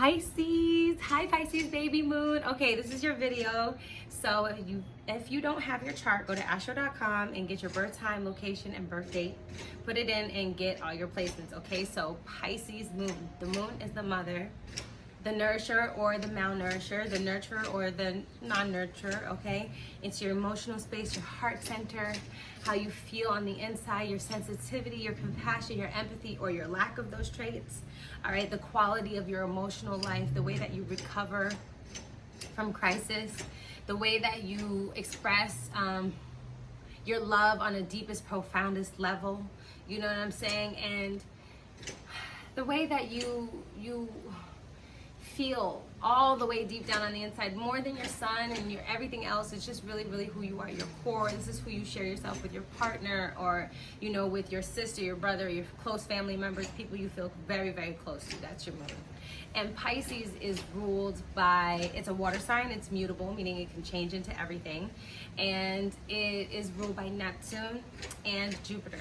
Pisces. Hi Pisces baby moon. Okay, this is your video. So if you don't have your chart, go to astro.com and get your birth time, location, and birth date. Put it in and get all your placements. Okay, so Pisces moon. The moon is the mother, the nourisher or the malnourisher, the nurturer or the non-nurturer, okay? It's your emotional space, your heart center, how you feel on the inside, your sensitivity, your compassion, your empathy, or your lack of those traits, all right? The quality of your emotional life, the way that you recover from crisis, the way that you express your love on a deepest, profoundest level, you know what I'm saying? And the way that you feel all the way deep down on the inside, more than your sun and your everything else. It's just really who you are, your core. This is who you share yourself with, your partner, or you know, with your sister, your brother, your close family members, people you feel very close to. That's your moon. And Pisces is ruled by, it's a water sign, it's mutable, meaning it can change into everything, and it is ruled by Neptune and Jupiter.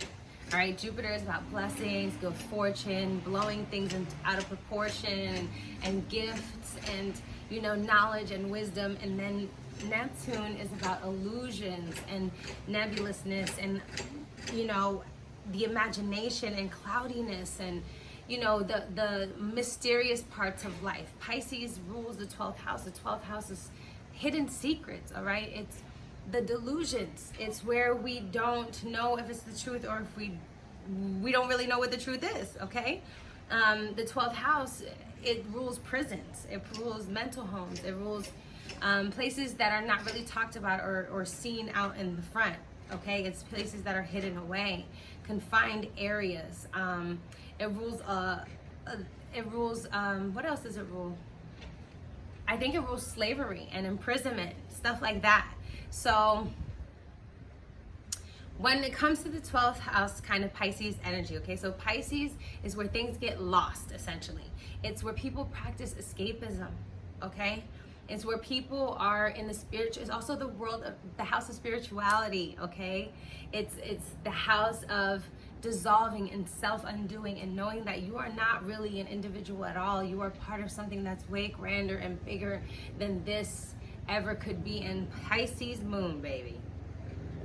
All right, Jupiter is about blessings, good fortune, blowing things out of proportion, and gifts, and you know, knowledge and wisdom. And then Neptune is about illusions and nebulousness, and you know, the imagination and cloudiness, and you know, the mysterious parts of life. Pisces rules the 12th house. The 12th house is hidden secrets. All right, it's the delusions. It's where we don't know if it's the truth, or if we don't really know what the truth is. Okay, the 12th house, it rules prisons, it rules mental homes, it rules places that are not really talked about or seen out in the front. Okay, it's places that are hidden away, confined areas. It rules what else does it rule? I think it rules slavery and imprisonment, stuff like that. So when it comes to the 12th house, kind of Pisces energy, okay? So Pisces is where things get lost, essentially. It's where people practice escapism, okay? It's where people are in the spiritual, it's also the world of the house of spirituality, okay? It's the house of dissolving and self-undoing and knowing that you are not really an individual at all. You are part of something that's way grander and bigger than this ever could be. And Pisces moon, baby.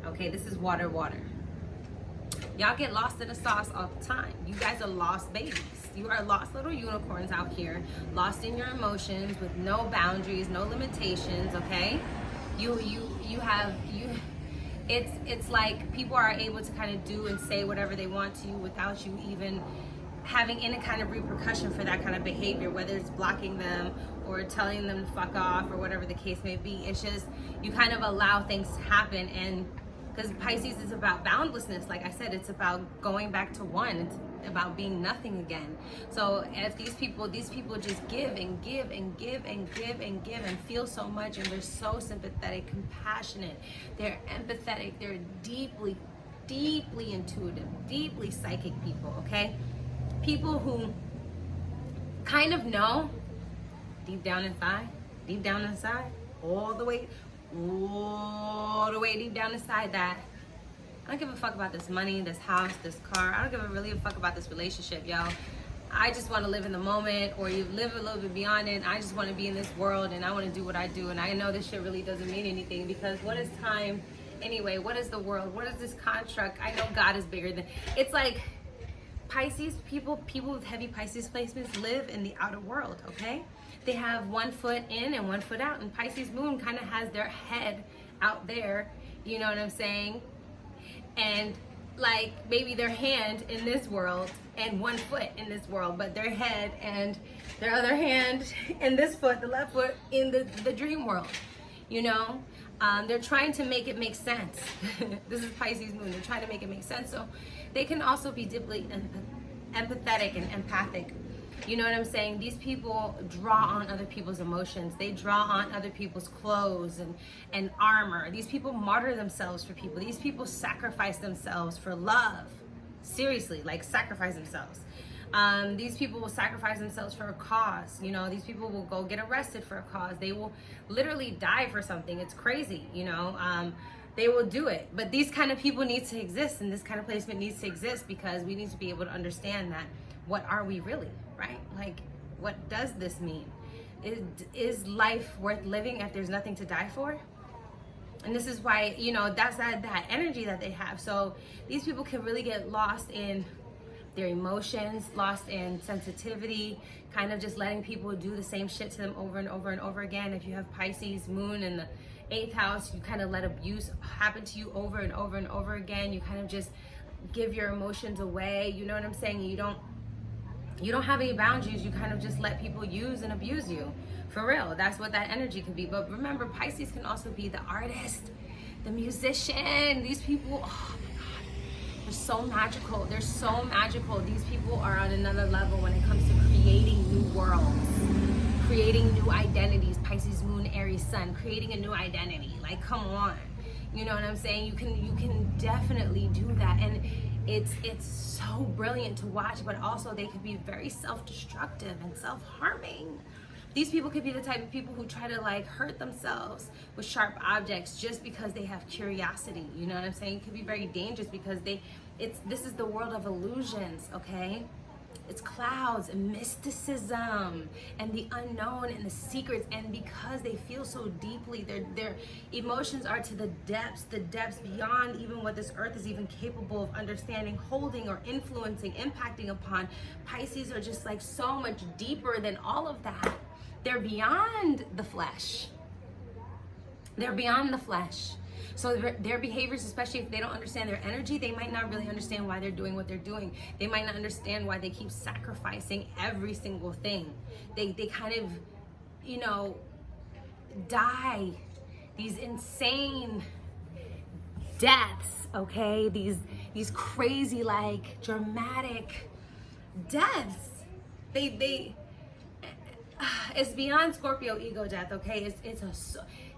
Okay, this is water. Y'all get lost in the sauce all the time. You guys are lost babies. You are lost little unicorns out here, lost in your emotions with no boundaries, no limitations, okay? It's like people are able to kind of do and say whatever they want to you without you even having any kind of repercussion for that kind of behavior, whether it's blocking them or telling them to fuck off or whatever the case may be. It's just, you kind of allow things to happen. And because Pisces is about boundlessness, like I said, it's about going back to one. It's about being nothing again. So if these people just give and give and give and give and give and feel so much, and they're so sympathetic, compassionate, they're empathetic, they're deeply intuitive, deeply psychic people, okay? People who kind of know deep down inside, all the way deep down inside, that I don't give a fuck about this money, this house, this car. I don't give a really a fuck about this relationship, yo. I just want to live in the moment, or you live a little bit beyond it. I just want to be in this world, and I want to do what I do. And I know this shit really doesn't mean anything, because what is time anyway? What is the world? What is this construct? I know God is bigger than. It's like Pisces people with heavy Pisces placements live in the outer world, okay? They have one foot in and one foot out, and Pisces moon kind of has their head out there, you know what I'm saying? And like maybe their hand in this world and one foot in this world, but their head and their other hand and this foot, the left foot, in the dream world, you know? They're trying to make it make sense. This is Pisces moon. They're trying to make it make sense. So they can also be deeply empathetic and empathic. You know what I'm saying? These people draw on other people's emotions. They draw on other people's clothes and armor. These people martyr themselves for people. These people sacrifice themselves for love. Seriously, like sacrifice themselves. These people will sacrifice themselves for a cause. You know, these people will go get arrested for a cause. They will literally die for something. It's crazy, you know. They will do it. But these kind of people need to exist, and this kind of placement needs to exist, because we need to be able to understand that what are we really, right? Like, What does this mean? Is life worth living if there's nothing to die for? And this is why, you know, that's that energy that they have. So these people can really get lost in their emotions, lost in sensitivity, kind of just letting people do the same shit to them over and over and over again. If you have Pisces moon in the 8th house, you kind of let abuse happen to you over and over and over again. You kind of just give your emotions away. You know what I'm saying? You don't have any boundaries. You kind of just let people use and abuse you. For real, that's what that energy can be. But remember, Pisces can also be the artist, the musician. These people, oh my God, they're so magical. They're so magical. These people are on another level when it comes to creating new worlds, creating new identities. Pisces moon, Aries sun, creating a new identity. Like, come on. You know what I'm saying? You can definitely do that. And it's so brilliant to watch, but also they can be very self-destructive and self-harming. These people could be the type of people who try to like hurt themselves with sharp objects just because they have curiosity. You know what I'm saying? It could be very dangerous because this is the world of illusions, okay? It's clouds and mysticism and the unknown and the secrets. And because they feel so deeply, their emotions are to the depths beyond even what this earth is even capable of understanding, holding, or influencing, impacting upon. Pisces are just like so much deeper than all of that. They're beyond the flesh. They're beyond the flesh. So their behaviors, especially if they don't understand their energy, they might not really understand why they're doing what they're doing. They might not understand why they keep sacrificing every single thing. They kind of, you know, die these insane deaths, okay? These crazy, like, dramatic deaths. It's beyond Scorpio ego death, okay?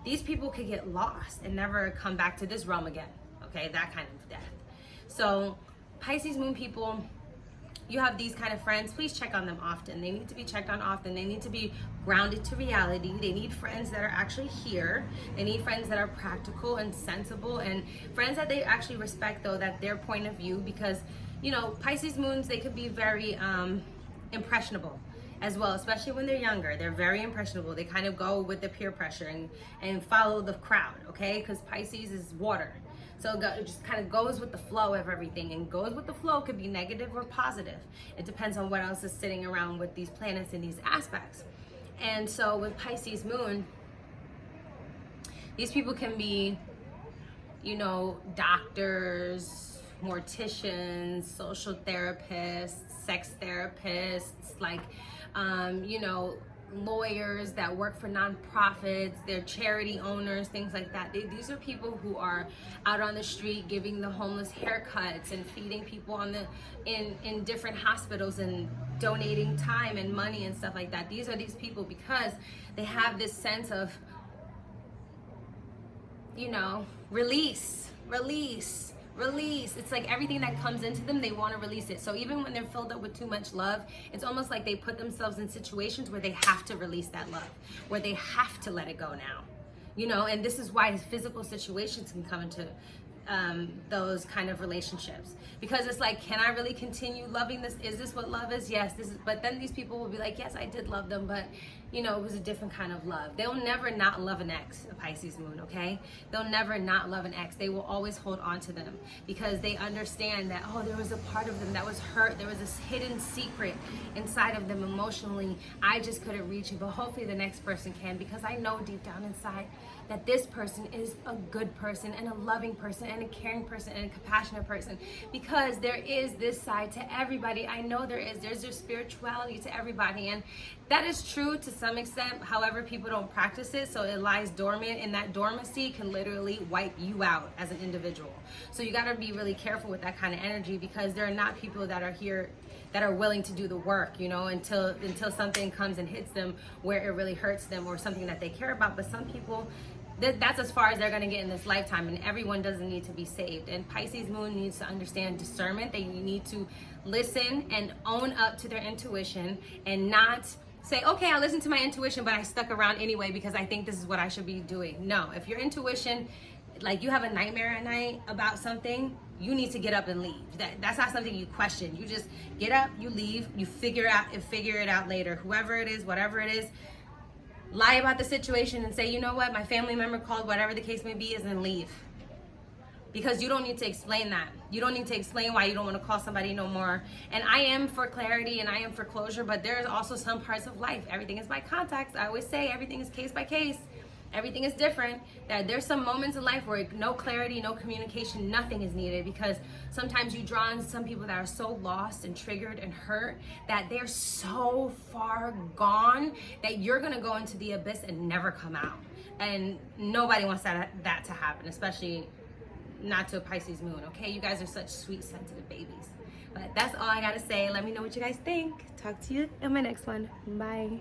These people could get lost and never come back to this realm again, okay? That kind of death. So Pisces moon people, you have these kind of friends, please check on them often. They need to be checked on often. They need to be grounded to reality. They need friends that are actually here. They need friends that are practical and sensible, and friends that they actually respect, though, that their point of view, because, you know, Pisces moons, they could be very impressionable as well, especially when they're younger. They're very impressionable. They kind of go with the peer pressure and follow the crowd, okay? Because Pisces is water. So it just kind of goes with the flow of everything, and goes with the flow could be negative or positive. It depends on what else is sitting around with these planets in these aspects. And so with Pisces moon, these people can be, you know, doctors, morticians, social therapists, sex therapists, like, you know, lawyers that work for nonprofits, they're charity owners, things like that. These are people who are out on the street giving the homeless haircuts and feeding people in different hospitals and donating time and money and stuff like that. These are these people because they have this sense of, you know, release. It's like everything that comes into them, they want to release it. So even when they're filled up with too much love, it's almost like they put themselves in situations where they have to release that love, where they have to let it go now, you know. And this is why physical situations can come into those kind of relationships, because it's like, can I really continue loving this? Is this what love is? Yes, this is. But then these people will be like, yes, I did love them, but you know, it was a different kind of love. They'll never not love an ex, a Pisces moon, okay? They'll never not love an ex. They will always hold on to them because they understand that, oh, there was a part of them that was hurt. There was this hidden secret inside of them emotionally. I just couldn't reach it, but hopefully the next person can, because I know deep down inside that this person is a good person and a loving person and a caring person and a compassionate person, because there is this side to everybody. I know there is. There's a spirituality to everybody, and that is true to some extent. However, people don't practice it, so it lies dormant, and that dormancy can literally wipe you out as an individual. So you got to be really careful with that kind of energy, because there are not people that are here that are willing to do the work, you know, until something comes and hits them where it really hurts them, or something that they care about. But some people, that's as far as they're going to get in this lifetime, and everyone doesn't need to be saved. And Pisces moon needs to understand discernment. They need to listen and own up to their intuition, and not say, okay, I listened to my intuition, but I stuck around anyway because I think this is what I should be doing. No, if your intuition, like you have a nightmare at night about something, you need to get up and leave. That's not something you question. You just get up, you leave, you figure it out later. Whoever it is, whatever it is, lie about the situation and say, you know what, my family member called, whatever the case may be, is, and leave. Because you don't need to explain that. You don't need to explain why you don't want to call somebody no more. And I am for clarity and I am for closure, but there's also some parts of life. Everything is by context. I always say everything is case by case. Everything is different. That there's some moments in life where no clarity, no communication, nothing is needed, because sometimes you draw in some people that are so lost and triggered and hurt that they're so far gone that you're gonna go into the abyss and never come out. And nobody wants that to happen, especially not to a Pisces moon, okay? You guys are such sweet, sensitive babies. But that's all I gotta say. Let me know what you guys think. Talk to you in my next one. Bye.